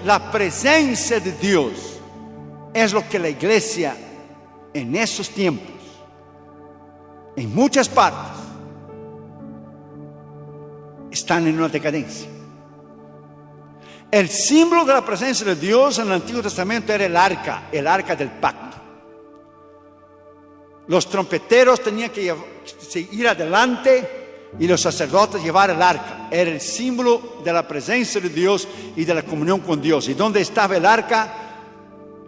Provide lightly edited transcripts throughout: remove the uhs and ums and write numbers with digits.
La presencia de Dios es lo que la iglesia en esos tiempos, en muchas partes, están en una decadencia. El símbolo de la presencia de Dios en el Antiguo Testamento era el arca del pacto. Los trompeteros tenían que ir adelante y los sacerdotes llevar el arca. Era el símbolo de la presencia de Dios y de la comunión con Dios. Y donde estaba el arca,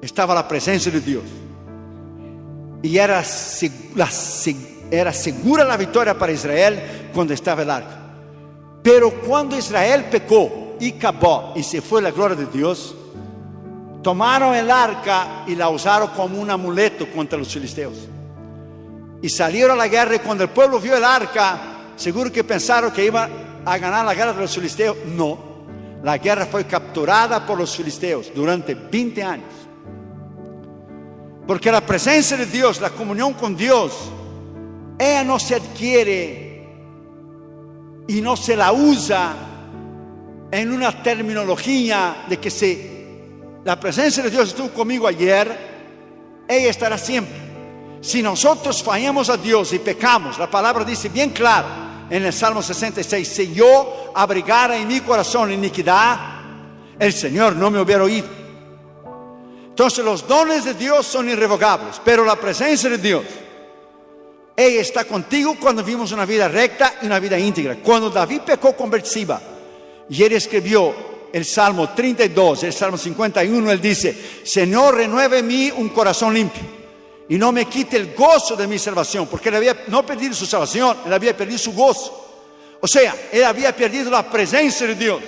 estaba la presencia de Dios. Y era segura la victoria para Israel cuando estaba el arca. Pero cuando Israel pecó y acabó y se fue la gloria de Dios, tomaron el arca y la usaron como un amuleto contra los filisteos. Y salieron a la guerra, y cuando el pueblo vio el arca, seguro que pensaron que iban a ganar la guerra de los filisteos. No, la guerra fue capturada por los filisteos durante 20 años. Porque la presencia de Dios, la comunión con Dios, ella no se adquiere y no se la usa en una terminología de que la presencia de Dios estuvo conmigo ayer, ella estará siempre. Si nosotros fallamos a Dios y pecamos, la palabra dice bien claro en el Salmo 66, si yo abrigara en mi corazón iniquidad, el Señor no me hubiera oído. Entonces los dones de Dios son irrevocables, pero la presencia de Dios, ella está contigo cuando vivimos una vida recta y una vida íntegra. Cuando David pecó con Betseba y él escribió el Salmo 32, el Salmo 51, él dice: Señor, renueve en mí un corazón limpio y no me quite el gozo de mi salvación, porque él había no perdido su salvación, él había perdido su gozo. O sea, él había perdido la presencia de Dios.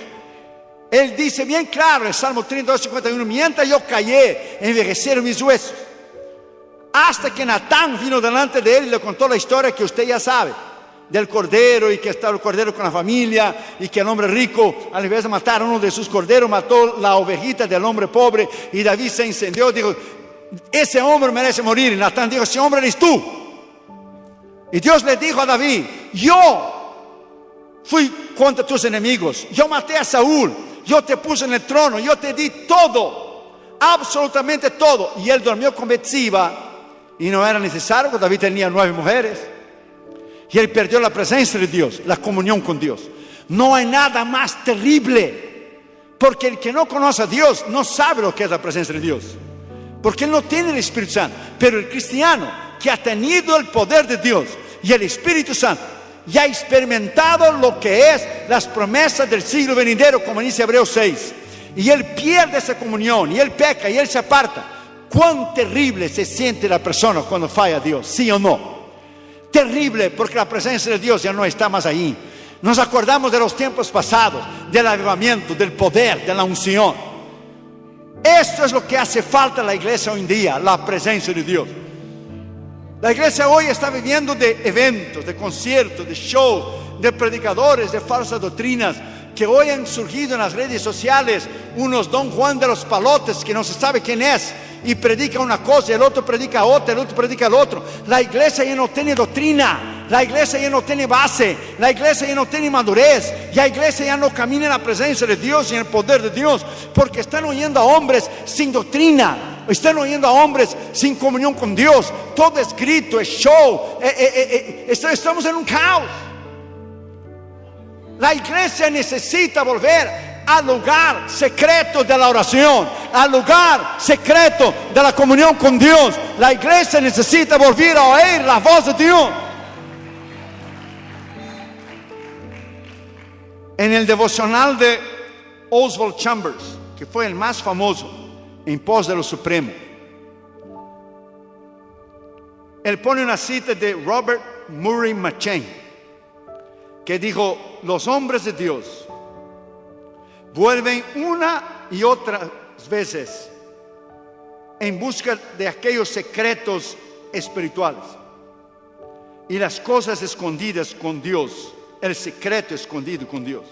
Él dice bien claro en el Salmo 32, 51, mientras yo callé, envejecieron mis huesos. Hasta que Natán vino delante de él y le contó la historia que usted ya sabe, del cordero, y que estaba el cordero con la familia, y que el hombre rico, al invés de matar a uno de sus corderos, mató la ovejita del hombre pobre, y David se incendió, dijo: ese hombre merece morir. Y Natán dijo: ese hombre eres tú. Y Dios le dijo a David: yo fui contra tus enemigos, yo maté a Saúl, yo te puse en el trono, yo te di todo, absolutamente todo. Y él durmió con Betseba, y no era necesario, porque David tenía 9 mujeres. Y él perdió la presencia de Dios, la comunión con Dios. No hay nada más terrible, porque el que no conoce a Dios no sabe lo que es la presencia de Dios, porque él no tiene el Espíritu Santo. Pero el cristiano que ha tenido el poder de Dios y el Espíritu Santo, y ha experimentado lo que es las promesas del siglo venidero, como dice Hebreos 6, y él pierde esa comunión, y él peca, y él se aparta. Cuán terrible se siente la persona cuando falla a Dios, ¿sí o no? Terrible, porque la presencia de Dios ya no está más ahí. Nos acordamos de los tiempos pasados, del avivamiento, del poder, de la unción. Esto es lo que hace falta a la iglesia hoy en día, la presencia de Dios. La iglesia hoy está viviendo de eventos, de conciertos, de shows, de predicadores, de falsas doctrinas, que hoy han surgido en las redes sociales unos Don Juan de los Palotes que no se sabe quién es, y predica una cosa, el otro predica otra, el otro predica el otro. La iglesia ya no tiene doctrina, la iglesia ya no tiene base, la iglesia ya no tiene madurez, la iglesia ya no camina en la presencia de Dios y en el poder de Dios, porque están oyendo a hombres sin doctrina, están oyendo a hombres sin comunión con Dios. Todo es grito, es show, estamos en un caos. La iglesia necesita volver al lugar secreto de la oración, al lugar secreto de la comunión con Dios. La iglesia necesita volver a oír la voz de Dios. En el devocional de Oswald Chambers, que fue el más famoso en pos de lo supremo, él pone una cita de Robert Murray M'Cheyne, que dijo: los hombres de Dios vuelven una y otras veces en busca de aquellos secretos espirituales y las cosas escondidas con Dios, el secreto escondido con Dios.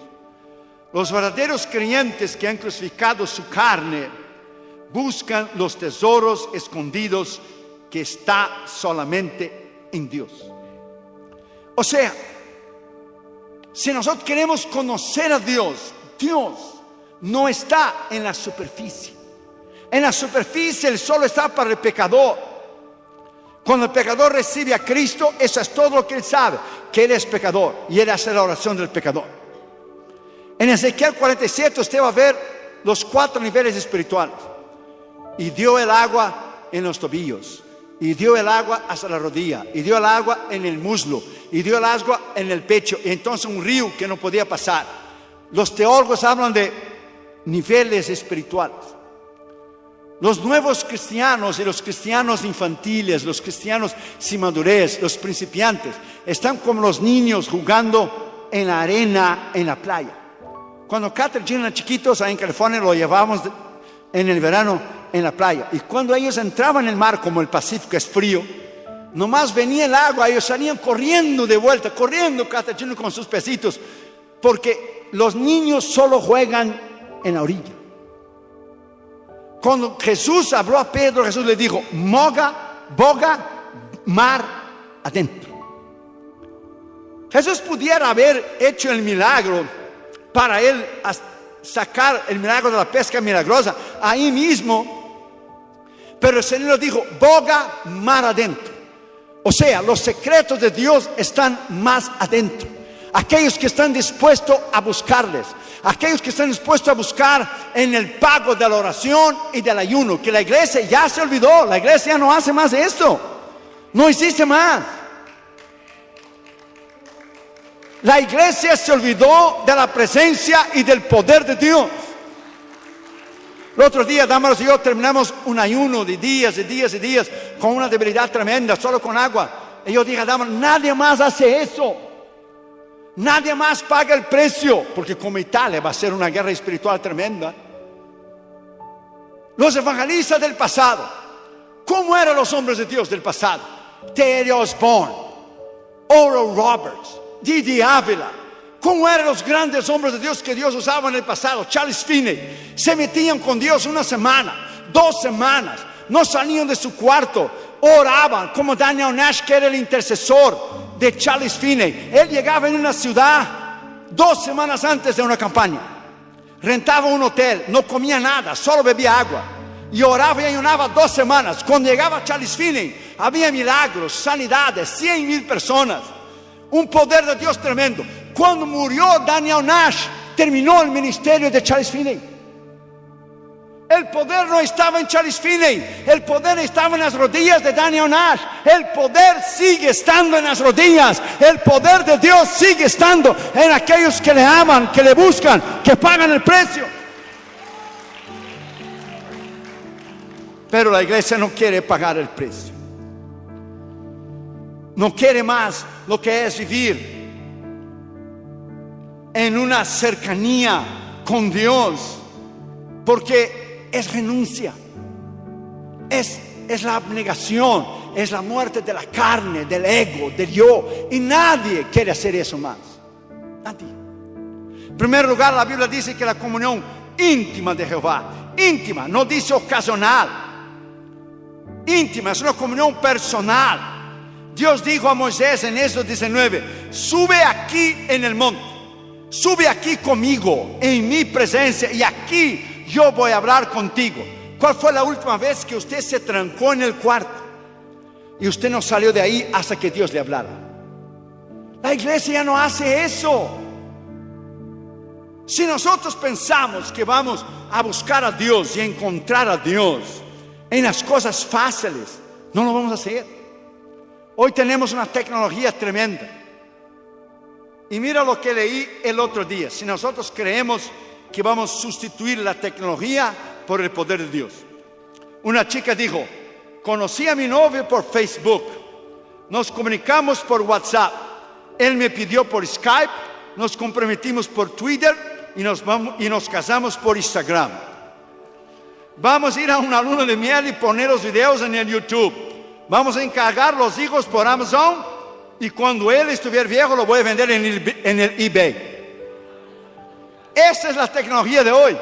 Los verdaderos creyentes que han crucificado su carne buscan los tesoros escondidos que está solamente en Dios. O sea, si nosotros queremos conocer a Dios, Dios no está en la superficie. En la superficie el solo está para el pecador. Cuando el pecador recibe a Cristo, eso es todo lo que él sabe, que él es pecador y él hace la oración del pecador. En Ezequiel 47 usted va a ver los 4 niveles espirituales. Y dio el agua en los tobillos, y dio el agua hasta la rodilla, y dio el agua en el muslo, y dio el agua en el pecho, y entonces un río que no podía pasar. Los teólogos hablan de niveles espirituales. Los nuevos cristianos y los cristianos infantiles, los cristianos sin madurez, los principiantes, están como los niños jugando en la arena, en la playa. Cuando Catherine y Gina eran chiquitos, ahí en California, lo llevábamos en el verano en la playa. Y cuando ellos entraban en el mar, como el Pacífico es frío, nomás venía el agua, ellos salían corriendo de vuelta, corriendo Catherine y Gina con sus pesitos, porque los niños solo juegan en la orilla. Cuando Jesús habló a Pedro, Jesús le dijo: boga, mar adentro. Jesús pudiera haber hecho el milagro para él sacar el milagro de la pesca milagrosa ahí mismo, pero el Señor dijo: boga, mar adentro. O sea, los secretos de Dios están más adentro. Aquellos que están dispuestos a buscarles, aquellos que están dispuestos a buscar en el pago de la oración y del ayuno, que la iglesia ya se olvidó, la iglesia ya no hace más esto, no existe más. La iglesia se olvidó de la presencia y del poder de Dios. El otro día, Damaros y yo terminamos un ayuno de días y días y días con una debilidad tremenda, solo con agua. Y yo dije a Damaros: nadie más hace eso. Nadie más paga el precio, porque como Italia va a ser una guerra espiritual tremenda. Los evangelistas del pasado, ¿cómo eran los hombres de Dios del pasado? Terry Osborne, Oral Roberts, Didi Ávila. ¿Cómo eran los grandes hombres de Dios que Dios usaba en el pasado? Charles Finney. Se metían con Dios 1 semana, 2 semanas, no salían de su cuarto, oraban, como Daniel Nash, que era el intercesor de Charles Finney. Él llegaba en una ciudad 2 semanas antes de una campaña, rentaba un hotel, no comía nada, solo bebía agua, y oraba y ayunaba 2 semanas. Cuando llegaba Charles Finney, había milagros, sanidades, 100,000 personas, un poder de Dios tremendo. Cuando murió Daniel Nash, terminó el ministerio de Charles Finney. El poder no estaba en Charles Finney, el poder estaba en las rodillas de Daniel Nash. El poder sigue estando en las rodillas. El poder de Dios sigue estando en aquellos que le aman, que le buscan, que pagan el precio. Pero la iglesia no quiere pagar el precio. No quiere más lo que es vivir en una cercanía con Dios, porque es renuncia, es la abnegación, es la muerte de la carne, del ego, del yo, y nadie quiere hacer eso más. Nadie. En primer lugar, la Biblia dice que la comunión íntima de Jehová, íntima, no dice ocasional, íntima, es una comunión personal. Dios dijo a Moisés en Éxodo 19: sube aquí en el monte, sube aquí conmigo, en mi presencia, y aquí yo voy a hablar contigo. ¿Cuál fue la última vez que usted se trancó en el cuarto y usted no salió de ahí hasta que Dios le hablara? La iglesia ya no hace eso. Si nosotros pensamos que vamos a buscar a Dios y a encontrar a Dios en las cosas fáciles, no lo vamos a hacer. Hoy tenemos una tecnología tremenda. Y mira lo que leí el otro día. Si nosotros creemos que vamos a sustituir la tecnología por el poder de Dios. Una chica dijo: conocí a mi novio por Facebook, nos comunicamos por WhatsApp, él me pidió por Skype, nos comprometimos por Twitter y nos casamos por Instagram. Vamos a ir a una luna de miel y poner los videos en el YouTube. Vamos a encargar los hijos por Amazon, y cuando él estuviera viejo lo voy a vender en el eBay. Esa es la tecnología de hoy.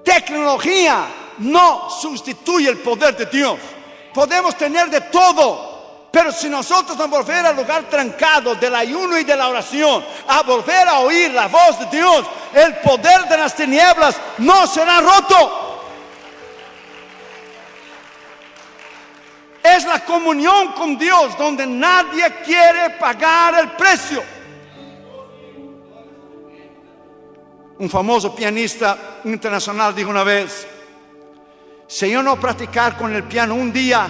Tecnología no sustituye el poder de Dios. Podemos tener de todo, pero si nosotros no volver al lugar trancado del ayuno y de la oración, a volver a oír la voz de Dios, el poder de las tinieblas no será roto. Es la comunión con Dios donde nadie quiere pagar el precio. Un famoso pianista internacional dijo una vez: si yo no practicar con el piano un día,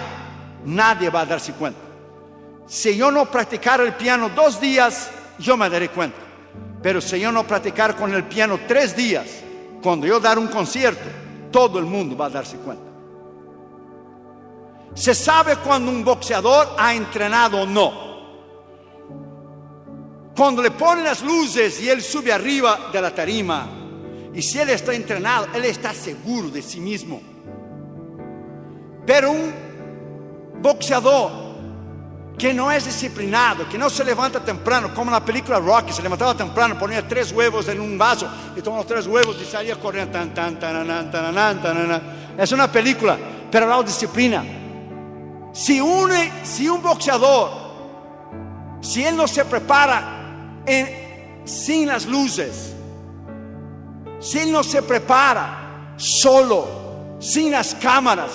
nadie va a darse cuenta. Si yo no practicar el piano 2 días, yo me daré cuenta. Pero si yo no practicar con el piano 3 días, cuando yo dar un concierto, todo el mundo va a darse cuenta. Se sabe cuando un boxeador ha entrenado o no. Cuando le ponen las luces y él sube arriba de la tarima, y si él está entrenado, él está seguro de sí mismo. Pero un boxeador que no es disciplinado, que no se levanta temprano, como en la película Rocky, se levantaba temprano, ponía 3 huevos en un vaso y tomaba los 3 huevos y salía corriendo. Es una película, pero hablaba de disciplina. Si un boxeador, si él no se prepara sin las luces, si él no se prepara solo, sin las cámaras,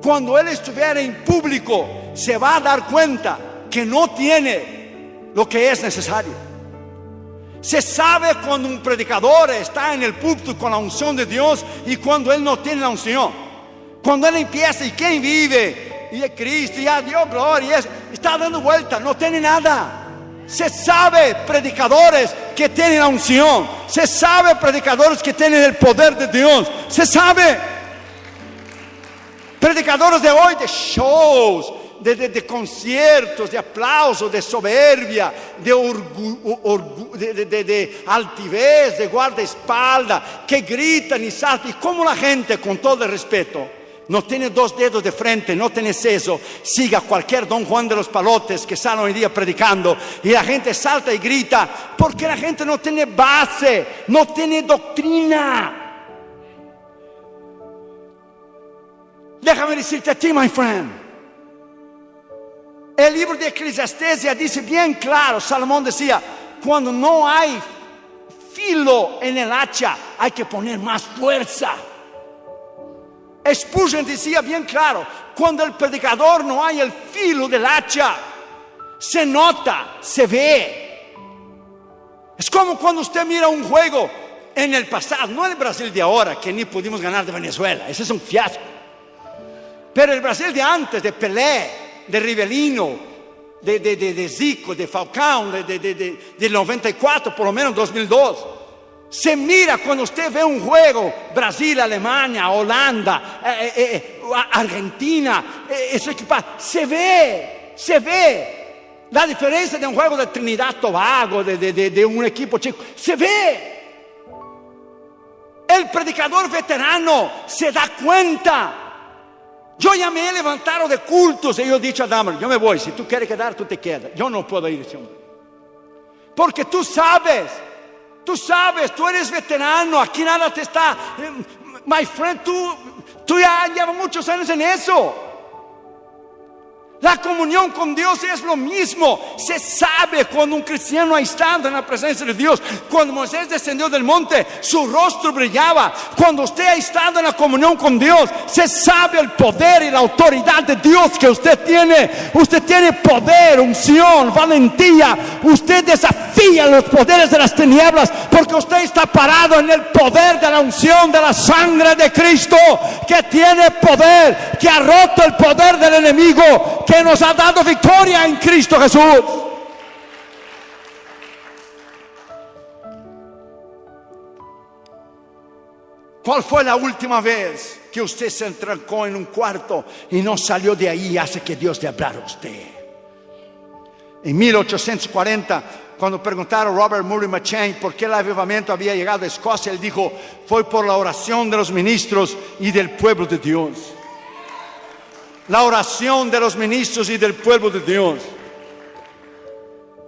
cuando él estuviera en público, se va a dar cuenta que no tiene lo que es necesario. Se sabe cuando un predicador está en el púlpito con la unción de Dios y cuando él no tiene la unción. Cuando él empieza, ¿y quién vive? Y es Cristo, y a Dios gloria, está dando vuelta, no tiene nada. Se sabe predicadores que tienen la unción, se sabe predicadores que tienen el poder de Dios, se sabe predicadores de hoy de shows, de conciertos, de aplausos, de soberbia, de altivez, de guardaespaldas, que gritan y saltan. Y como la gente, con todo el respeto, no tiene 2 dedos de frente, no tiene seso, siga cualquier Don Juan de los Palotes que sale hoy día predicando y la gente salta y grita, porque la gente no tiene base, no tiene doctrina. Déjame decirte a ti, my friend, el libro de Eclesiastes dice bien claro, Salomón decía, cuando no hay filo en el hacha, hay que poner más fuerza. Spurgeon decía bien claro, cuando el predicador no hay el filo del hacha, se nota, se ve. Es como cuando usted mira un juego en el pasado, no el Brasil de ahora, que ni pudimos ganar de Venezuela, ese es un fiasco. Pero el Brasil de antes, de Pelé, de Rivelino, de Zico, de Falcão, del 94, por lo menos 2002. Se mira cuando usted ve un juego, Brasil, Alemania, Holanda, Argentina, se ve la diferencia de un juego de Trinidad Tobago, de un equipo chico, se ve. El predicador veterano se da cuenta. Yo ya me he levantado de cultos y yo he dicho a Dahmer, yo me voy, si tú quieres quedar, tú te quedas. Yo no puedo ir, ese hombre. Porque tú sabes, tú eres veterano, aquí nada te está. My friend, tú ya llevas muchos años en eso. La comunión con Dios es lo mismo. Se sabe cuando un cristiano ha estado en la presencia de Dios. Cuando Moisés descendió del monte, su rostro brillaba. Cuando usted ha estado en la comunión con Dios, se sabe el poder y la autoridad de Dios que usted tiene. Usted tiene poder, unción, valentía. Usted desafía los poderes de las tinieblas porque usted está parado en el poder de la unción de la sangre de Cristo, que tiene poder, que ha roto el poder del enemigo, que nos ha dado victoria en Cristo Jesús. ¿Cuál fue la última vez que usted se entrancó en un cuarto y no salió de ahí hasta que Dios le hablara a usted? En 1840, cuando preguntaron a Robert Murray M'Cheyne por qué el avivamiento había llegado a Escocia, él dijo, fue por la oración de los ministros y del pueblo de Dios. La oración de los ministros y del pueblo de Dios.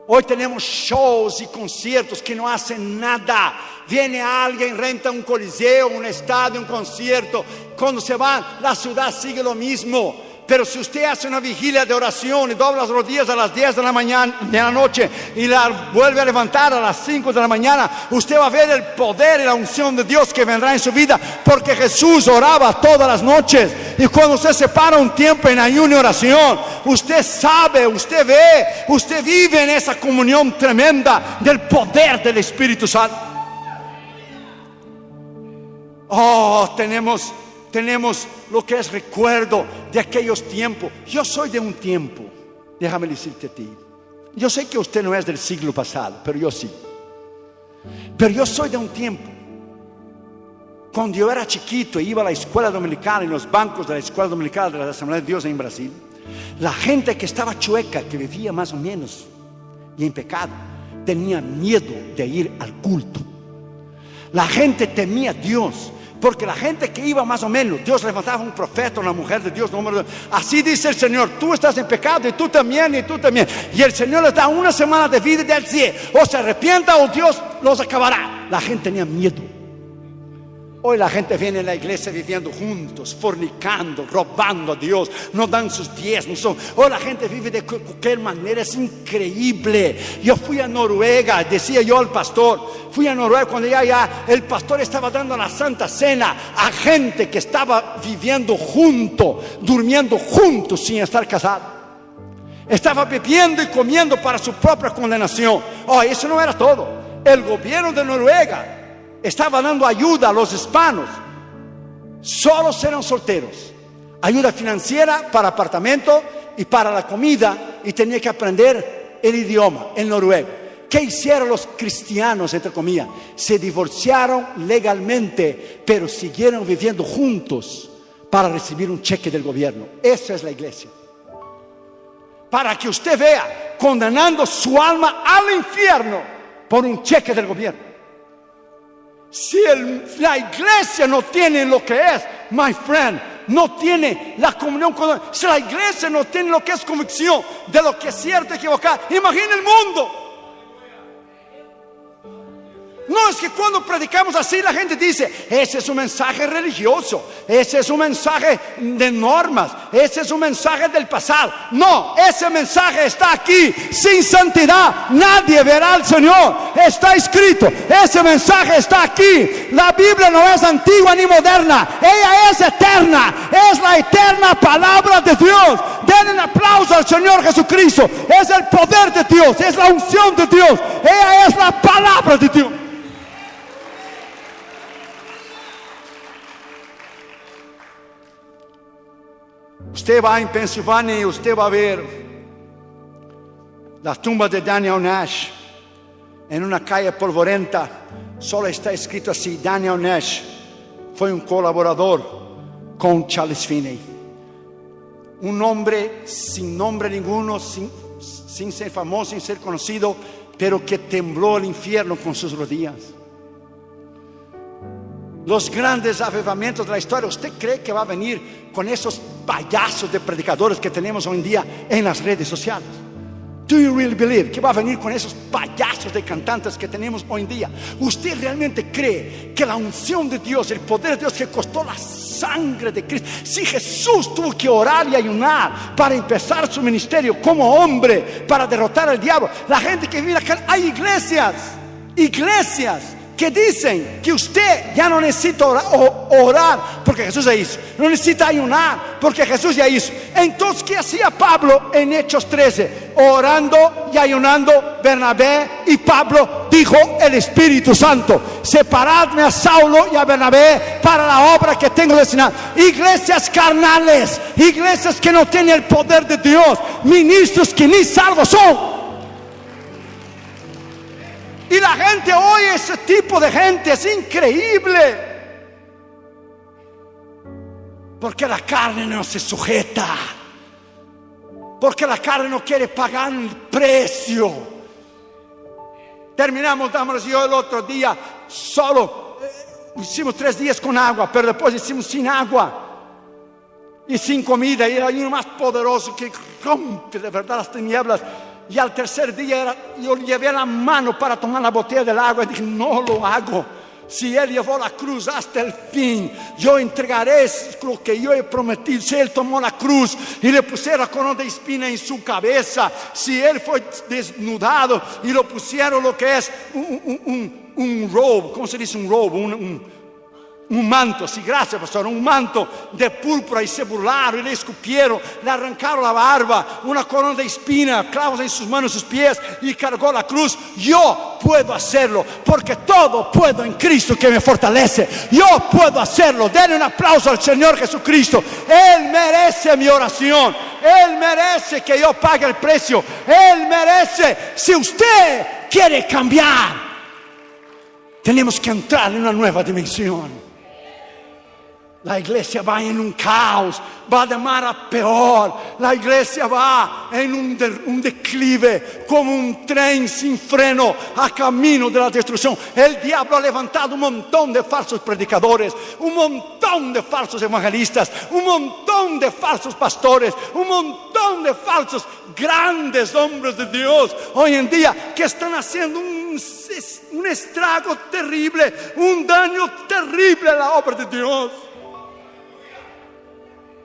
Hoy tenemos shows y conciertos que no hacen nada. Viene alguien, renta un coliseo, un estadio, un concierto. Cuando se va, la ciudad sigue lo mismo. Pero si usted hace una vigilia de oración y dobla las rodillas a las 10 de la mañana, de la noche, y la vuelve a levantar a las 5 de la mañana, usted va a ver el poder y la unción de Dios que vendrá en su vida, porque Jesús oraba todas las noches. Y cuando usted se para un tiempo en ayuno y oración, usted sabe, usted ve, usted vive en esa comunión tremenda del poder del Espíritu Santo. Oh, tenemos lo que es recuerdo de aquellos tiempos. Yo soy de un tiempo, déjame decirte a ti, yo sé que usted no es del siglo pasado, pero yo sí. Pero yo soy de un tiempo, cuando yo era chiquito e iba a la escuela dominical, en los bancos de la escuela dominical de la Asamblea de Dios en Brasil, la gente que estaba chueca, que vivía más o menos y en pecado, tenía miedo de ir al culto. La gente temía a Dios, porque la gente que iba más o menos, Dios levantaba un profeta, una mujer de Dios, así dice el Señor, tú estás en pecado y tú también, y tú también. Y el Señor les da una semana de vida del cielo, o se arrepienta o Dios los acabará. La gente tenía miedo. Hoy la gente viene a la iglesia viviendo juntos, fornicando, robando a Dios, no dan sus diezmos. Hoy la gente vive de cualquier manera, es increíble. Yo fui a Noruega, decía yo al pastor, fui a Noruega cuando ya el pastor estaba dando la Santa Cena a gente que estaba viviendo junto, durmiendo juntos sin estar casados. Estaba bebiendo y comiendo para su propia condenación. Oh, eso no era todo. El gobierno de Noruega estaba dando ayuda a los hispanos. Solo eran solteros. Ayuda financiera para apartamento y para la comida. Y tenía que aprender el idioma, el noruego. ¿Qué hicieron los cristianos, entre comillas? Se divorciaron legalmente, pero siguieron viviendo juntos para recibir un cheque del gobierno. Esa es la iglesia. Para que usted vea, condenando su alma al infierno por un cheque del gobierno. Si la iglesia no tiene lo que es, my friend, no tiene la comunión con Dios. Si la iglesia no tiene lo que es convicción de lo que es cierto y equivocado, imagina el mundo. No es que cuando predicamos así la gente dice, ese es un mensaje religioso, ese es un mensaje de normas, ese es un mensaje del pasado. No, ese mensaje está aquí. Sin santidad nadie verá al Señor. Está escrito, ese mensaje está aquí. La Biblia no es antigua ni moderna, ella es eterna, es la eterna palabra de Dios. Den un aplauso al Señor Jesucristo. Es el poder de Dios, es la unción de Dios, ella es la palabra de Dios. Usted va en Pensilvania y usted va a ver las tumbas de Daniel Nash. En una calle polvorienta solo está escrito así: Daniel Nash fue un colaborador con Charles Finney. Un hombre sin nombre ninguno, sin ser famoso, sin ser conocido, pero que tembló el infierno con sus rodillas. Los grandes avivamientos de la historia, ¿usted cree que va a venir con esos payasos de predicadores que tenemos hoy en día en las redes sociales? Do you really believe que va a venir con esos payasos de cantantes que tenemos hoy en día? ¿Usted realmente cree que la unción de Dios, el poder de Dios que costó la sangre de Cristo, si Jesús tuvo que orar y ayunar para empezar su ministerio como hombre, para derrotar al diablo? La gente que vive acá, hay iglesias que dicen que usted ya no necesita orar porque Jesús ya hizo, no necesita ayunar porque Jesús ya hizo. Entonces, ¿qué hacía Pablo en Hechos 13? Orando y ayunando, Bernabé y Pablo, dijo el Espíritu Santo: separadme a Saulo y a Bernabé para la obra que tengo destinada. Iglesias carnales, iglesias que no tienen el poder de Dios, ministros que ni salvos son. Y la gente oye ese tipo de gente, es increíble. Porque la carne no se sujeta. Porque la carne no quiere pagar el precio. Terminamos, dámonos yo el otro día, solo hicimos 3 días con agua, pero después hicimos sin agua y sin comida. Y era uno más poderoso que rompe de verdad las tinieblas. Y al tercer día yo llevé la mano para tomar la botella del agua y dije: no lo hago, Si Él llevó la cruz hasta el fin, yo entregaré lo que yo he prometido. Si Él tomó la cruz y le pusieron la corona de espina en su cabeza, si Él fue desnudado y lo pusieron lo que es un robe, ¿cómo se dice un robe? Un manto, sí, gracias pastor, un manto de púrpura, y se burlaron y le escupieron, le arrancaron la barba, una corona de espina, clavos en sus manos y sus pies, y cargó la cruz. Yo puedo hacerlo, porque todo puedo en Cristo que me fortalece. Yo puedo hacerlo. Denle un aplauso al Señor Jesucristo. Él merece mi oración, Él merece que yo pague el precio, Él merece. Si usted quiere cambiar, tenemos que entrar en una nueva dimensión. La iglesia va en un caos, va de mal a peor. La iglesia va en un declive, como un tren sin freno a camino de la destrucción. El diablo ha levantado un montón de falsos predicadores, un montón de falsos evangelistas, un montón de falsos pastores, un montón de falsos grandes hombres de Dios hoy en día, que están haciendo un estrago terrible, un daño terrible a la obra de Dios.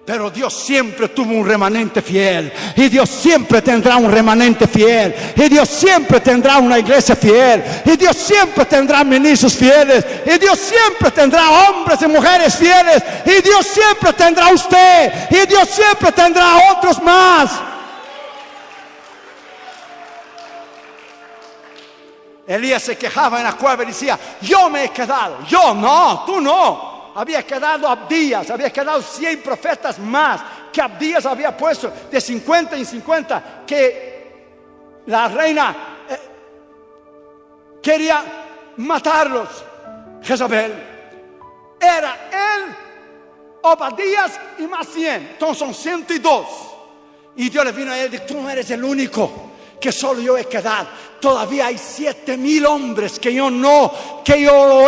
Pero Dios siempre tuvo un remanente fiel, y Dios siempre tendrá un remanente fiel, y Dios siempre tendrá una iglesia fiel, y Dios siempre tendrá ministros fieles, y Dios siempre tendrá hombres y mujeres fieles, y Dios siempre tendrá usted, y Dios siempre tendrá otros más. Elías se quejaba en la cueva y decía: yo me he quedado. Yo no, tú no. Había quedado Abdías, había quedado 100 profetas más que Abdías había puesto de 50 en 50, que la reina quería matarlos. Jezabel. Era él, Obadías y más 100, entonces son 102. Y Dios le vino a él y dijo: tú no eres el único, que solo yo he quedado. Todavía hay 7,000 hombres que yo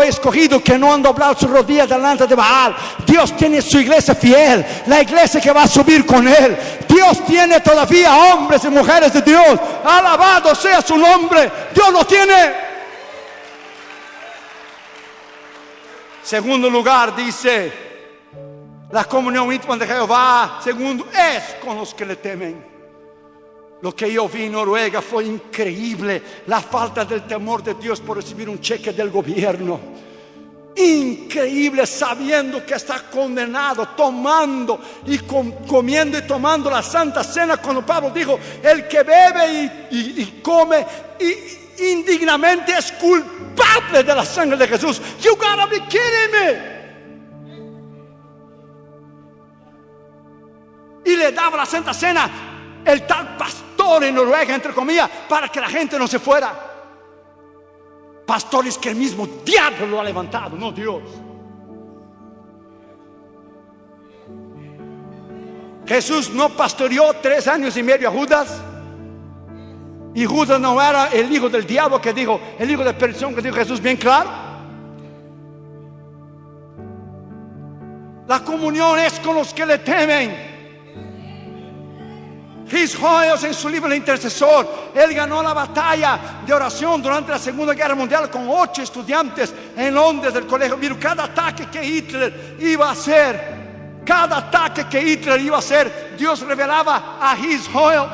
he escogido, que no han doblado sus rodillas delante de Baal. Dios tiene su iglesia fiel, la iglesia que va a subir con Él. Dios tiene todavía hombres y mujeres de Dios. Alabado sea su nombre. Dios lo tiene. Segundo lugar, dice: la comunión íntima de Jehová, segundo, es con los que le temen. Lo que yo vi en Noruega fue increíble, la falta del temor de Dios por recibir un cheque del gobierno. Increíble, sabiendo que está condenado, tomando y comiendo y tomando la Santa Cena, cuando Pablo dijo: el que bebe y come indignamente es culpable de la sangre de Jesús. You gotta be kidding me. Y le daba la Santa Cena el tal pastor en Noruega, entre comillas, para que la gente no se fuera. Pastores que el mismo diablo lo ha levantado, no Dios. Jesús no pastoreó 3 años y medio a Judas, y Judas no era el hijo del diablo que dijo, el hijo de perdición que dijo Jesús bien claro. La comunión es con los que le temen. His Hoyos, en su libro El Intercesor, él ganó la batalla de oración durante la Segunda Guerra Mundial con 8 estudiantes en Londres del colegio. Mira, cada ataque que Hitler iba a hacer, Dios revelaba a His Hoyos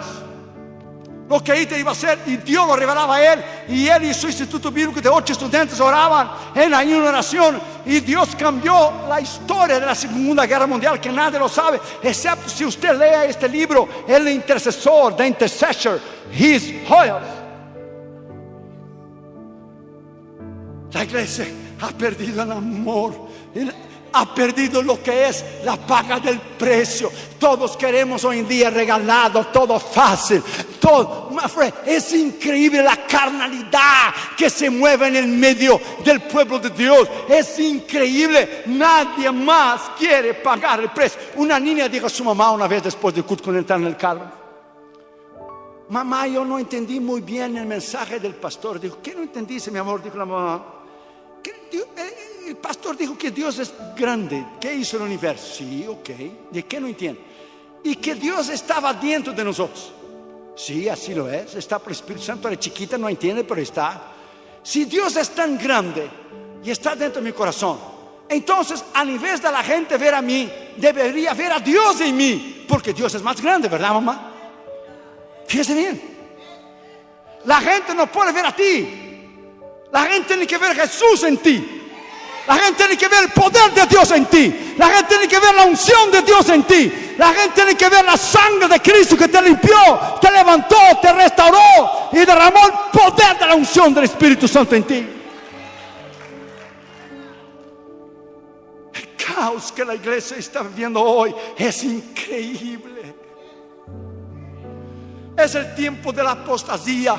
lo que Hitler iba a hacer, y Dios lo revelaba a él. Y él y su instituto bíblico de 8 estudiantes oraban en la oración, y Dios cambió la historia de la Segunda Guerra Mundial, que nadie lo sabe, excepto si usted lea este libro, El Intercesor, The Intercessor, His Hoyos. La iglesia ha perdido el amor, ha perdido lo que es la paga del precio. Todos queremos hoy en día regalado, todo fácil, todo. Es increíble la carnalidad que se mueve en el medio del pueblo de Dios. Es increíble, nadie más quiere pagar el precio. Una niña dijo a su mamá una vez después del culto, cuando entraron en el carro: mamá, yo no entendí muy bien el mensaje del pastor. Dijo: ¿qué no entendiste, mi amor? Dijo la mamá: el pastor dijo que Dios es grande, que hizo el universo. Sí, ok. ¿De qué no entiende? Y que Dios estaba dentro de nosotros. Sí, así lo es. Está por el Espíritu Santo. La chiquita no entiende, pero está. Si Dios es tan grande, y está dentro de mi corazón. Entonces, a nivel de la gente ver a mí, debería ver a Dios en mí, porque Dios es más grande, ¿verdad, mamá? Fíjese bien. La gente no puede ver a ti. La gente tiene que ver a Jesús en ti. La gente tiene que ver el poder de Dios en ti. La gente tiene que ver la unción de Dios en ti. La gente tiene que ver la sangre de Cristo que te limpió, te levantó, te restauró y derramó el poder de la unción del Espíritu Santo en ti. El caos que la iglesia está viviendo hoy es increíble. Es el tiempo de la apostasía.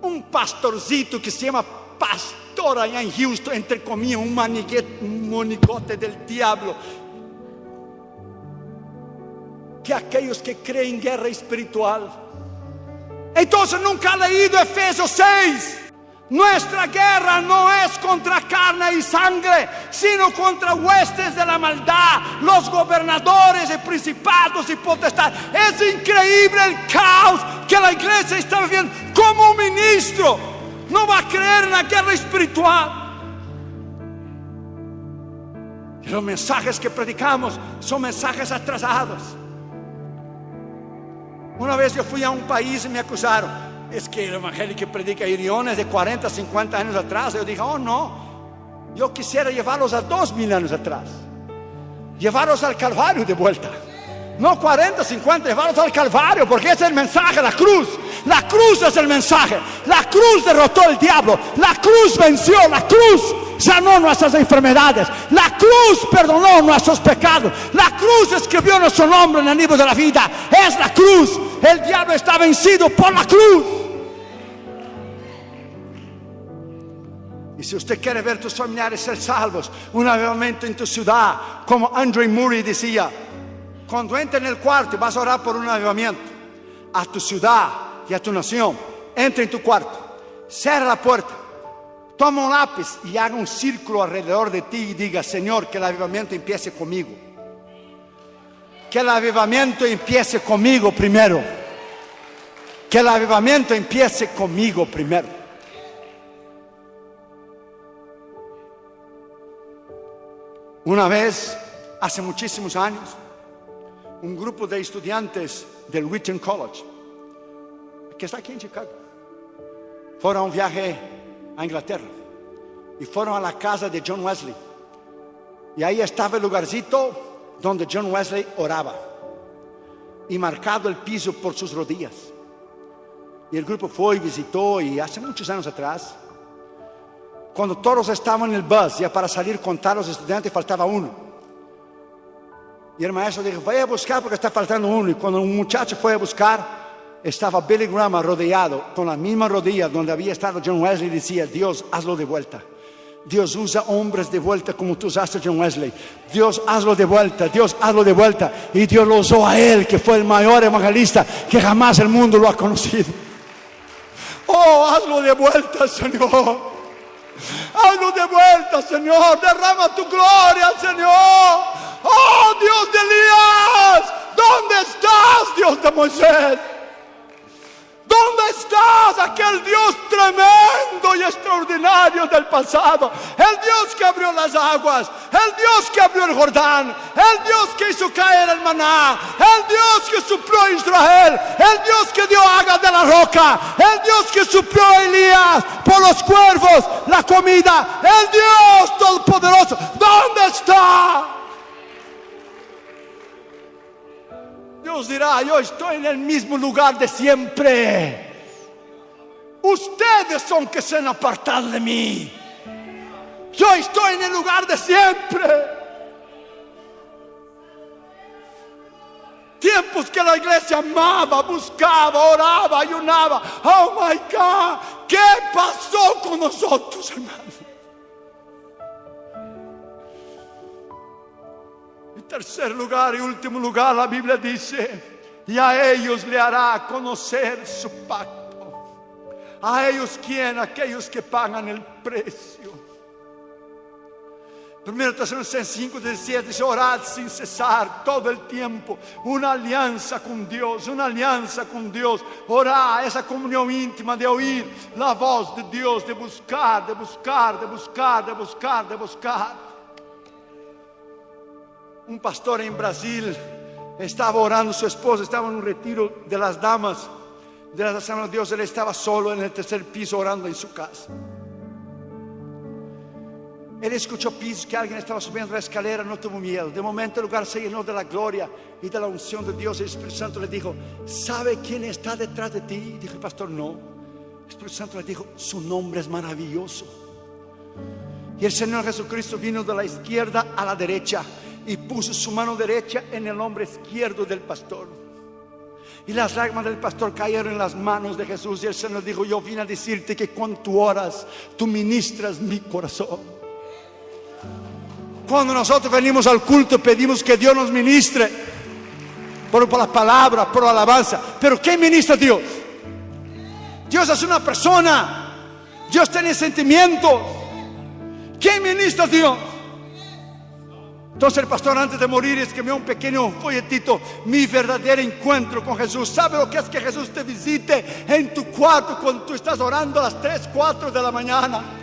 Un pastorcito que se llama pastor allá en Houston, entre comillas, un monigote del diablo, que aquellos que creen en guerra espiritual. Entonces nunca ha leído Efesios 6. Nuestra guerra no es contra carne y sangre, sino contra huestes de la maldad, los gobernadores y principados y potestades. Es increíble el caos que la iglesia está viviendo. Como un ministro no va a creer en la guerra espiritual. Y los mensajes que predicamos son mensajes atrasados. Una vez yo fui a un país y me acusaron: es que el evangelio que predica Irión es de 40, 50 años atrás. Yo dije: oh no, yo quisiera llevarlos a 2000 años atrás, llevarlos al Calvario de vuelta. No 40, 50, llevarlos al Calvario, porque es el mensaje, la cruz. La cruz es el mensaje. La cruz derrotó al diablo. La cruz venció. La cruz sanó nuestras enfermedades. La cruz perdonó nuestros pecados. La cruz escribió nuestro nombre en el libro de la vida. Es la cruz. El diablo está vencido por la cruz. Y si usted quiere ver tus familiares ser salvos, un avivamiento en tu ciudad, como Andre Murray decía, cuando entres en el cuarto y vas a orar por un avivamiento a tu ciudad y a tu nación, entra en tu cuarto, cierra la puerta, toma un lápiz y haga un círculo alrededor de ti y diga: Señor, que el avivamiento empiece conmigo. Que el avivamiento empiece conmigo primero. Que el avivamiento empiece conmigo primero. Una vez, hace muchísimos años, un grupo de estudiantes del Wheaton College, que está aquí en Chicago, fueron a un viaje a Inglaterra y fueron a la casa de John Wesley. Y ahí estaba el lugarcito donde John Wesley oraba, y marcado el piso por sus rodillas. Y el grupo fue y visitó, y hace muchos años atrás, cuando todos estaban en el bus, ya para salir contar a los estudiantes, faltaba uno. Y el maestro dijo: vaya a buscar porque está faltando uno. Y cuando un muchacho fue a buscar, estaba Billy Graham arrodillado con la misma rodilla donde había estado John Wesley, y decía: Dios, hazlo de vuelta. Dios usa hombres de vuelta como tú usaste a John Wesley. Dios, hazlo de vuelta. Dios, hazlo de vuelta. Y Dios lo usó a él, que fue el mayor evangelista que jamás el mundo lo ha conocido. Oh, hazlo de vuelta, Señor. Hazlo de vuelta, Señor. Derrama tu gloria, Señor. Oh, Dios de Elías, ¿dónde estás, Dios de Moisés? ¿Dónde estás, aquel Dios tremendo y extraordinario del pasado? El Dios que abrió las aguas, el Dios que abrió el Jordán, el Dios que hizo caer el maná, el Dios que suplió a Israel, el Dios que dio agua de la roca, el Dios que suplió a Elías por los cuervos la comida, el Dios todopoderoso. ¿Dónde está? Dios dirá: yo estoy en el mismo lugar de siempre. Ustedes son que se han apartado de mí. Yo estoy en el lugar de siempre. Tiempos que la iglesia amaba, buscaba, oraba, ayunaba. Oh my God, ¿qué pasó con nosotros, hermanos? En tercer lugar y último lugar, la Biblia dice: y a ellos le hará conocer su pacto. ¿A ellos quién? Aquellos que pagan el precio. 1 Tesalonicenses 5:17 dice: orad sin cesar todo el tiempo. Una alianza con Dios, una alianza con Dios. Orar, esa comunión íntima de oír la voz de Dios, de buscar, de buscar, de buscar, de buscar, de buscar. Un pastor en Brasil estaba orando, su esposa estaba en un retiro de las damas de la Asamblea de Dios. Él estaba solo en el tercer piso orando en su casa. Él escuchó pisos que alguien estaba subiendo la escalera, no tuvo miedo. De momento el lugar se llenó de la gloria y de la unción de Dios. El Espíritu Santo le dijo: ¿sabe quién está detrás de ti? Dijo el pastor: no. El Espíritu Santo le dijo: su nombre es maravilloso. Y el Señor Jesucristo vino de la izquierda a la derecha y puso su mano derecha en el hombro izquierdo del pastor. Y las lágrimas del pastor cayeron en las manos de Jesús. Y el Señor dijo: yo vine a decirte que cuando tú oras, tú ministras mi corazón. Cuando nosotros venimos al culto, pedimos que Dios nos ministre por la palabra, por la alabanza. Pero ¿qué ministra Dios? Dios es una persona. Dios tiene sentimientos. ¿Qué ministra Dios? Entonces el pastor, antes de morir, escribió un pequeño folletito: mi verdadero encuentro con Jesús. ¿Sabe lo que es que Jesús te visite en tu cuarto cuando tú estás orando a las 3, 4 de la mañana?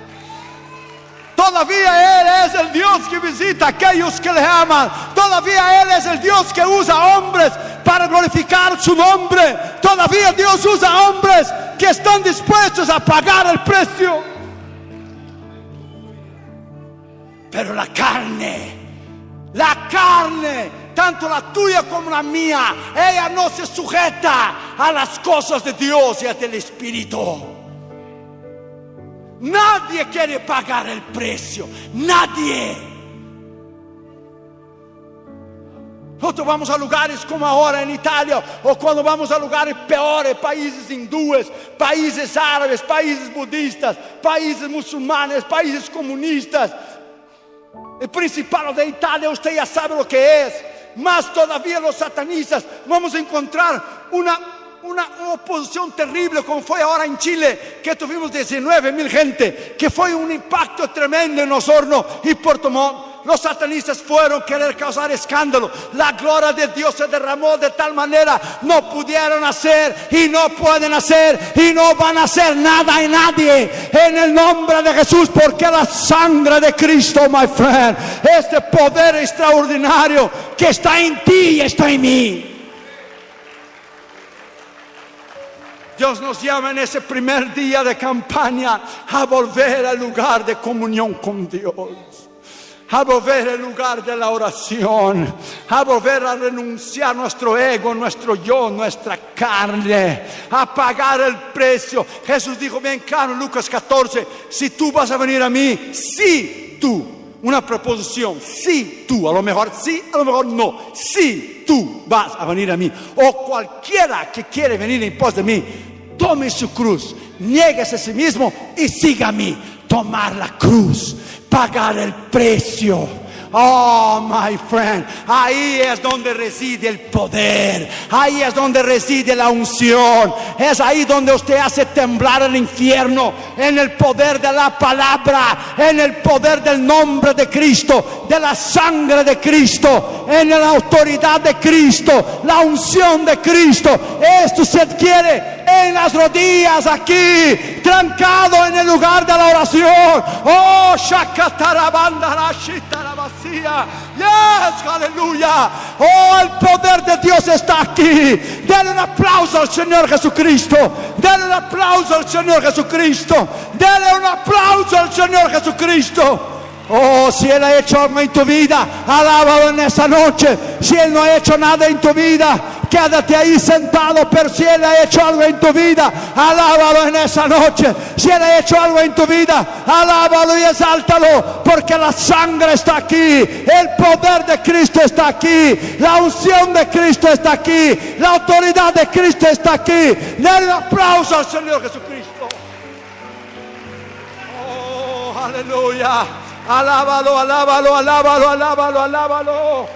Todavía Él es el Dios que visita a aquellos que le aman. Todavía Él es el Dios que usa hombres para glorificar su nombre. Todavía Dios usa hombres que están dispuestos a pagar el precio. Pero la carne, tanto la tuya como la mía, ella no se sujeta a las cosas de Dios y del Espíritu. Nadie quiere pagar el precio. Nadie. Nosotros vamos a lugares como ahora en Italia, o cuando vamos a lugares peores, países hindúes, países árabes, países budistas, países musulmanes, países comunistas. El Principado de Italia, usted ya sabe lo que es. Más todavía los satanistas. Vamos a encontrar una oposición terrible, como fue ahora en Chile, que tuvimos 19,000 gente, que fue un impacto tremendo en Osorno y Puerto Montt. Los satanistas fueron a querer causar escándalo. La gloria de Dios se derramó de tal manera, no pudieron hacer y no pueden hacer y no van a hacer nada y nadie en el nombre de Jesús, porque la sangre de Cristo, my friend, este poder extraordinario que está en ti y está en mí. Dios nos llama en ese primer día de campaña a volver al lugar de comunión con Dios, a volver al lugar de la oración, a volver a renunciar nuestro ego, nuestro yo, nuestra carne, a pagar el precio. Jesús dijo bien claro en Lucas 14: si tú vas a venir a mí, si tú. Una proposición: si tú, a lo mejor sí, a lo mejor no. Si tú vas a venir a mí, o cualquiera que quiere venir en pos de mí, tome su cruz, niéguese a sí mismo y siga a mí. Tomar la cruz, pagar el precio. Oh, my friend, ahí es donde reside el poder, ahí es donde reside la unción, es ahí donde usted hace temblar el infierno, en el poder de la palabra, en el poder del nombre de Cristo, de la sangre de Cristo, en la autoridad de Cristo, la unción de Cristo. Esto se adquiere en las rodillas aquí, trancado en el lugar de la oración. Oh, yes, aleluya. Oh, el poder de Dios está aquí. Denle un aplauso al Señor Jesucristo. Denle un aplauso al Señor Jesucristo. Denle un aplauso al Señor Jesucristo. Oh, si Él ha hecho algo en tu vida, alábalo en esa noche. Si Él no ha hecho nada en tu vida, quédate ahí sentado. Pero si Él ha hecho algo en tu vida, alábalo en esa noche. Si Él ha hecho algo en tu vida, alábalo y exáltalo, porque la sangre está aquí, el poder de Cristo está aquí, la unción de Cristo está aquí, la autoridad de Cristo está aquí. Denle un aplauso al Señor Jesucristo. Oh, aleluya. Alábalo, alábalo, alábalo, alábalo, alábalo.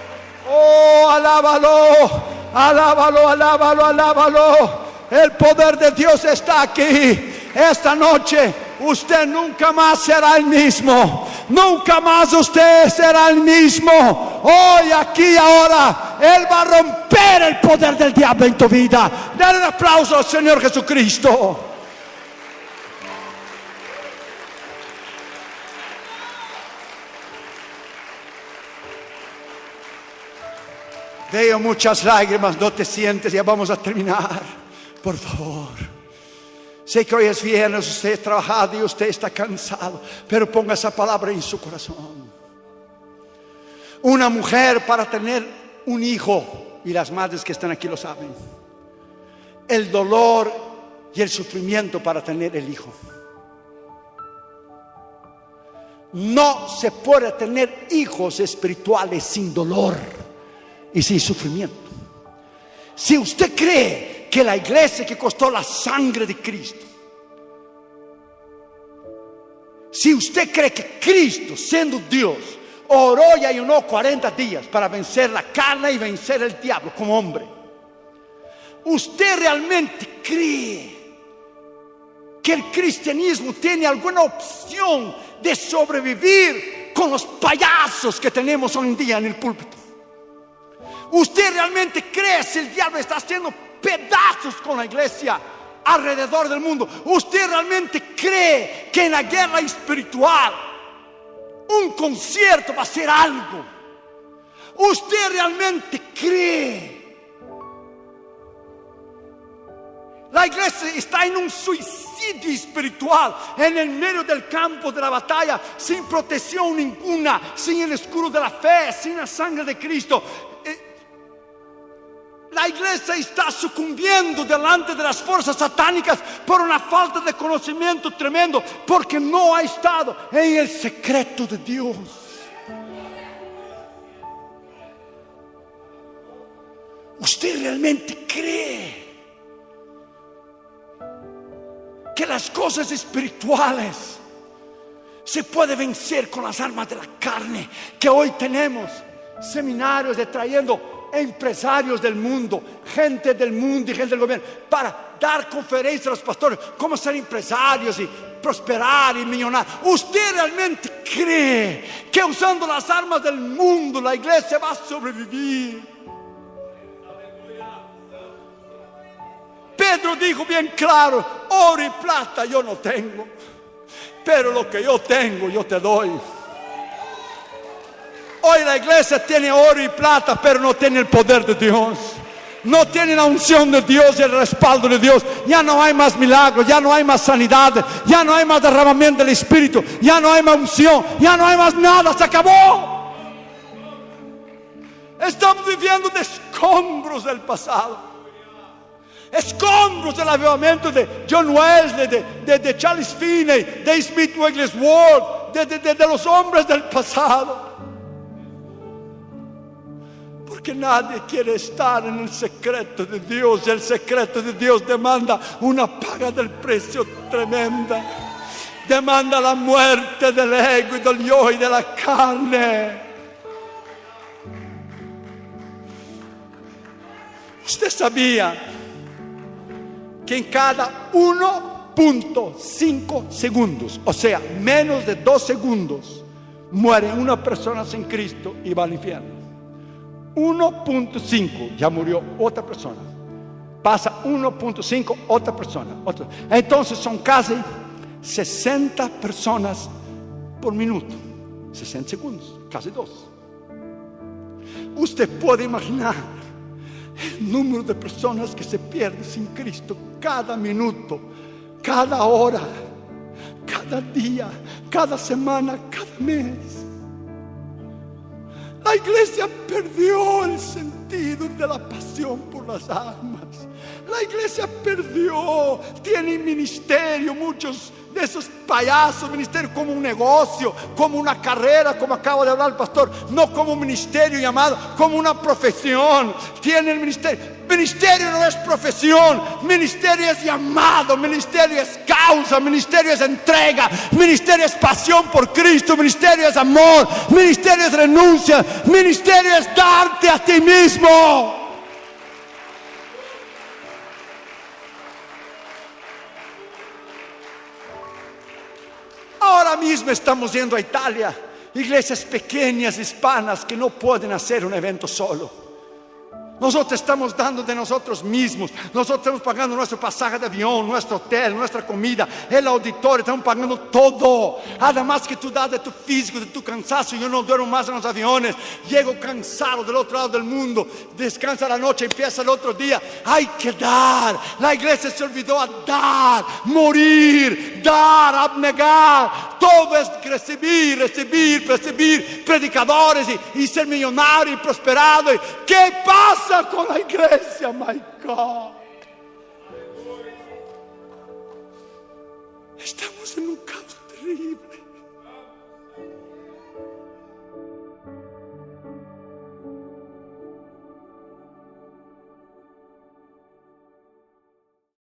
Oh, alábalo, alábalo, alábalo, alábalo. El poder de Dios está aquí. Esta noche usted nunca más será el mismo. Nunca más usted será el mismo. Hoy, aquí, ahora, Él va a romper el poder del diablo en tu vida. Dale un aplauso al Señor Jesucristo. Veo muchas lágrimas, no te sientes, ya vamos a terminar. Por favor. Sé que hoy es viernes, usted ha trabajado y usted está cansado, pero ponga esa palabra en su corazón. Una mujer para tener un hijo, y las madres que están aquí lo saben, el dolor y el sufrimiento para tener el hijo. No se puede tener hijos espirituales sin dolor y sin sufrimiento. Si usted cree que la iglesia que costó la sangre de Cristo, si usted cree que Cristo, siendo Dios, oró y ayunó 40 días para vencer la carne y vencer el diablo como hombre, ¿usted realmente cree que el cristianismo tiene alguna opción de sobrevivir con los payasos que tenemos hoy en día en el púlpito? ¿Usted realmente cree que el diablo está haciendo pedazos con la iglesia alrededor del mundo? ¿Usted realmente cree que en la guerra espiritual un concierto va a ser algo? ¿Usted realmente cree? La iglesia está en un suicidio espiritual en el medio del campo de la batalla, sin protección ninguna, sin el escudo de la fe, sin la sangre de Cristo. La iglesia está sucumbiendo delante de las fuerzas satánicas por una falta de conocimiento tremendo, porque no ha estado en el secreto de Dios. ¿Usted realmente cree que las cosas espirituales se pueden vencer con las armas de la carne? Que hoy tenemos seminarios de trayendo empresarios del mundo, gente del mundo y gente del gobierno, para dar conferencias a los pastores, cómo ser empresarios y prosperar y millonar. ¿Usted realmente cree que usando las armas del mundo la iglesia va a sobrevivir? Pedro dijo bien claro: oro y plata yo no tengo, pero lo que yo tengo yo te doy. Hoy la iglesia tiene oro y plata, pero no tiene el poder de Dios. No tiene la unción de Dios y el respaldo de Dios. Ya no hay más milagros, ya no hay más sanidad, ya no hay más derramamiento del Espíritu, ya no hay más unción, ya no hay más nada, se acabó. Estamos viviendo de escombros del pasado, escombros del avivamiento de John Wesley, de Charles Finney, de Smith Wigglesworth, de los hombres del pasado. Porque nadie quiere estar en el secreto de Dios. El secreto de Dios demanda una paga del precio tremenda. Demanda la muerte del ego y del yo y de la carne. ¿Usted sabía que en cada 1.5 segundos, o sea, menos de 2 segundos, muere una persona sin Cristo y va al infierno? 1.5, ya murió otra persona. Pasa 1.5, otra persona, otra. Entonces son casi 60 personas por minuto. 60 segundos, casi 2. Usted puede imaginar el número de personas que se pierden sin Cristo cada minuto, cada hora, cada día, cada semana, cada mes. La iglesia perdió el sentido de la pasión por las almas. La iglesia perdió, tiene ministerio, muchos de esos payasos, ministerio como un negocio, como una carrera, como acaba de hablar el pastor, no como un ministerio llamado, como una profesión. Tiene el ministerio. Ministerio no es profesión, ministerio es llamado, ministerio es causa, ministerio es entrega, ministerio es pasión por Cristo, ministerio es amor, ministerio es renuncia, ministerio es darte a ti mismo. Ahora mismo estamos yendo a Italia, iglesias pequeñas hispanas que no pueden hacer un evento solo. Nosotros estamos dando de nosotros mismos. Nosotros estamos pagando nuestro pasaje de avión, nuestro hotel, nuestra comida, el auditorio, estamos pagando todo. Además que tú das de tu físico, de tu cansancio. Yo no duermo más en los aviones. Llego cansado del otro lado del mundo. Descansa la noche, empieza el otro día. Hay que dar. La iglesia se olvidó a dar, morir, dar, abnegar. Todo es recibir, recibir, recibir. Predicadores y ser millonario y prosperado. ¿Qué pasa con la iglesia? My God. Estamos en un caos terrible.